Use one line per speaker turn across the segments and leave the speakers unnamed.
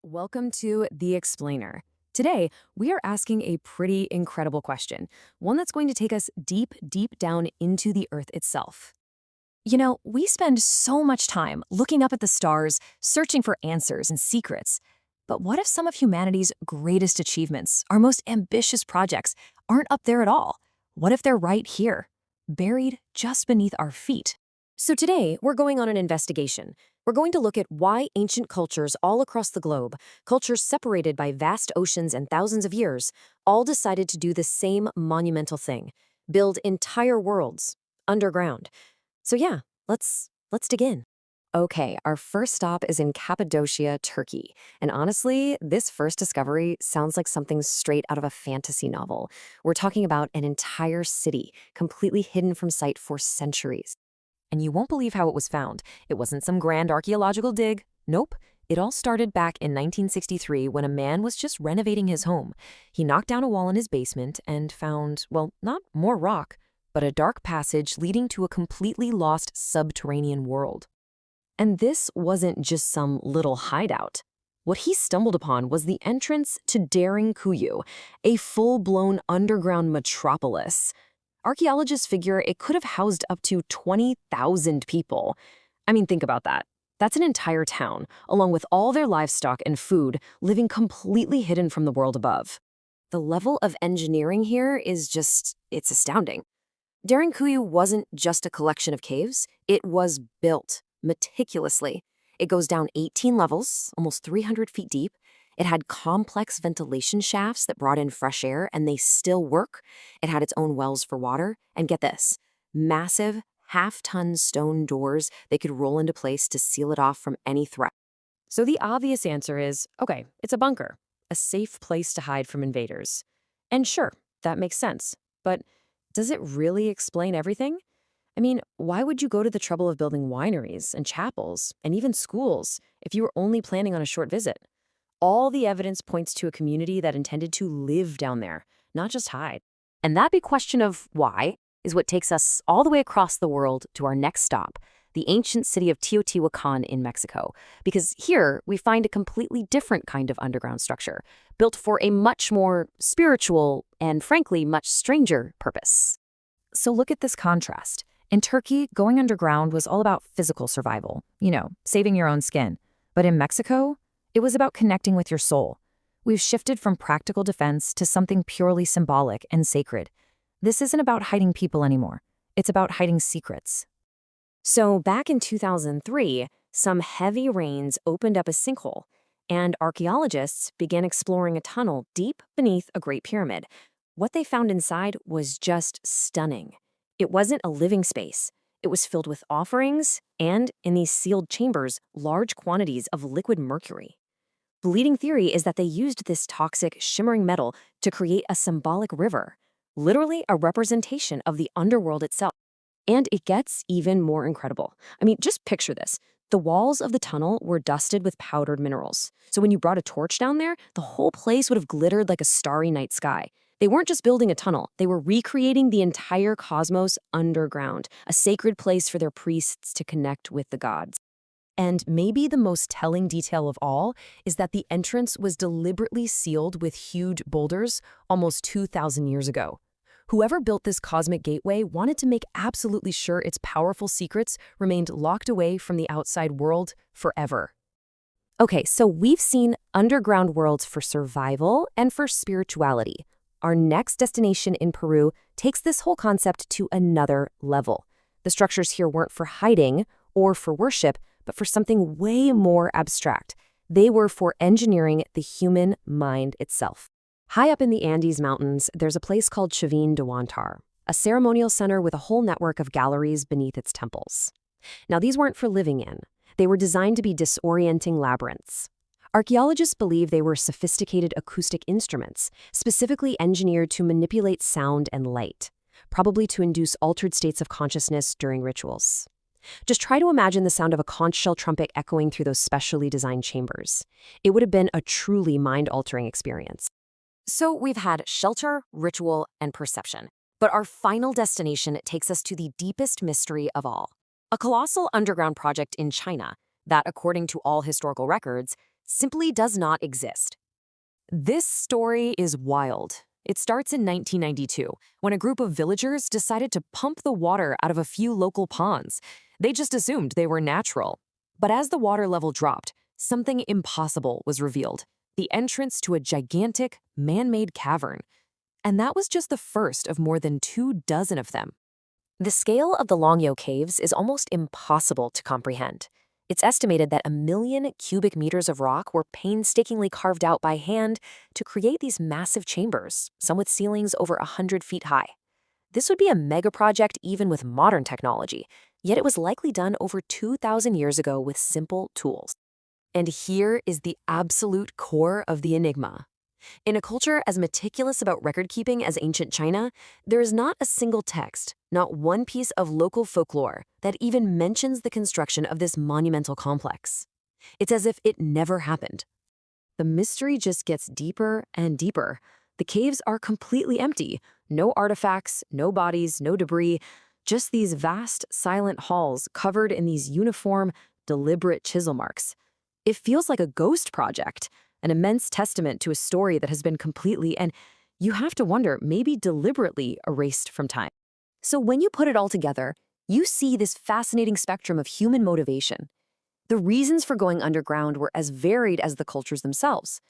Welcome to The Explainer. Today, we are asking a pretty incredible question, one that's going to take us deep, deep down into the Earth itself. We spend so much time looking up at the stars, searching for answers and secrets. But what if some of humanity's greatest achievements, our most ambitious projects, aren't up there at all? What if they're right here, buried just beneath our feet? So today, we're going on an investigation. We're going to look at why ancient cultures all across the globe, cultures separated by vast oceans and thousands of years, all decided to do the same monumental thing: build entire worlds underground. So yeah, let's dig in. Okay, our first stop is in Cappadocia, Turkey. And honestly, this first discovery sounds like something straight out of a fantasy novel. We're talking about an entire city, completely hidden from sight for centuries. And you won't believe how it was found. It wasn't some grand archaeological dig. Nope. It all started back in 1963 when a man was just renovating his home. He knocked down a wall in his basement and found, well, not more rock, but a dark passage leading to a completely lost subterranean world. And this wasn't just some little hideout. What he stumbled upon was the entrance to Daring Kuyu, a full-blown underground metropolis. Archaeologists figure it could have housed up to 20,000 people. I mean, think about that. That's an entire town, along with all their livestock and food, living completely hidden from the world above. The level of engineering here is it's astounding. Kuyu wasn't just a collection of caves, it was built meticulously. It goes down 18 levels, almost 300 feet deep. It had complex ventilation shafts that brought in fresh air, and they still work. It had its own wells for water. And get this, massive, half-ton stone doors they could roll into place to seal it off from any threat. So the obvious answer is, okay, it's a bunker, a safe place to hide from invaders. And sure, that makes sense. But does it really explain everything? I mean, why would you go to the trouble of building wineries and chapels and even schools if you were only planning on a short visit? All the evidence points to a community that intended to live down there, not just hide. And that big question of why is what takes us all the way across the world to our next stop, the ancient city of Teotihuacan in Mexico. Because here we find a completely different kind of underground structure, built for a much more spiritual and, frankly, much stranger purpose. So look at this contrast. In Turkey, going underground was all about physical survival, saving your own skin. But in Mexico, it was about connecting with your soul. We've shifted from practical defense to something purely symbolic and sacred. This isn't about hiding people anymore. It's about hiding secrets. So back in 2003, some heavy rains opened up a sinkhole, and archaeologists began exploring a tunnel deep beneath a Great Pyramid. What they found inside was just stunning. It wasn't a living space. It was filled with offerings and, in these sealed chambers, large quantities of liquid mercury. The leading theory is that they used this toxic, shimmering metal to create a symbolic river, literally a representation of the underworld itself. And it gets even more incredible. I mean, just picture this. The walls of the tunnel were dusted with powdered minerals. So when you brought a torch down there, the whole place would have glittered like a starry night sky. They weren't just building a tunnel, they were recreating the entire cosmos underground, a sacred place for their priests to connect with the gods. And maybe the most telling detail of all is that the entrance was deliberately sealed with huge boulders almost 2,000 years ago. Whoever built this cosmic gateway wanted to make absolutely sure its powerful secrets remained locked away from the outside world forever. Okay, so we've seen underground worlds for survival and for spirituality. Our next destination in Peru takes this whole concept to another level. The structures here weren't for hiding or for worship, but for something way more abstract. They were for engineering the human mind itself. High up in the Andes Mountains, there's a place called Chavin de Huantar, a ceremonial center with a whole network of galleries beneath its temples. Now, these weren't for living in. They were designed to be disorienting labyrinths. Archaeologists believe they were sophisticated acoustic instruments, specifically engineered to manipulate sound and light, probably to induce altered states of consciousness during rituals. Just try to imagine the sound of a conch shell trumpet echoing through those specially designed chambers. It would have been a truly mind-altering experience. So we've had shelter, ritual, and perception. But our final destination takes us to the deepest mystery of all. A colossal underground project in China that, according to all historical records, simply does not exist. This story is wild. It starts in 1992, when a group of villagers decided to pump the water out of a few local ponds. They just assumed they were natural. But as the water level dropped, something impossible was revealed: the entrance to a gigantic, man-made cavern. And that was just the first of more than 24 of them. The scale of the Longyo Caves is almost impossible to comprehend. It's estimated that 1 million cubic meters of rock were painstakingly carved out by hand to create these massive chambers, some with ceilings over 100 feet high. This would be a mega project even with modern technology, yet it was likely done over 2,000 years ago with simple tools. And here is the absolute core of the enigma. In a culture as meticulous about record-keeping as ancient China, there is not a single text, not one piece of local folklore, that even mentions the construction of this monumental complex. It's as if it never happened. The mystery just gets deeper and deeper. The caves are completely empty. No artifacts, no bodies, no debris, just these vast, silent halls covered in these uniform, deliberate chisel marks. It feels like a ghost project, an immense testament to a story that has been completely, and you have to wonder, maybe deliberately erased from time. So when you put it all together, you see this fascinating spectrum of human motivation. The reasons for going underground were as varied as the cultures themselves,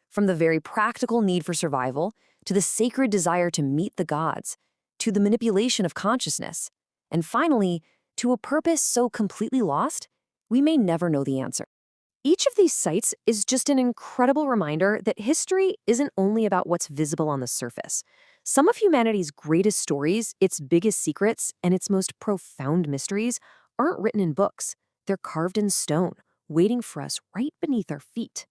from the very practical need for survival, to the sacred desire to meet the gods, to the manipulation of consciousness, and finally, to a purpose so completely lost, we may never know the answer. Each of these sites is just an incredible reminder that history isn't only about what's visible on the surface. Some of humanity's greatest stories, its biggest secrets, and its most profound mysteries aren't written in books. They're carved in stone, waiting for us right beneath our feet.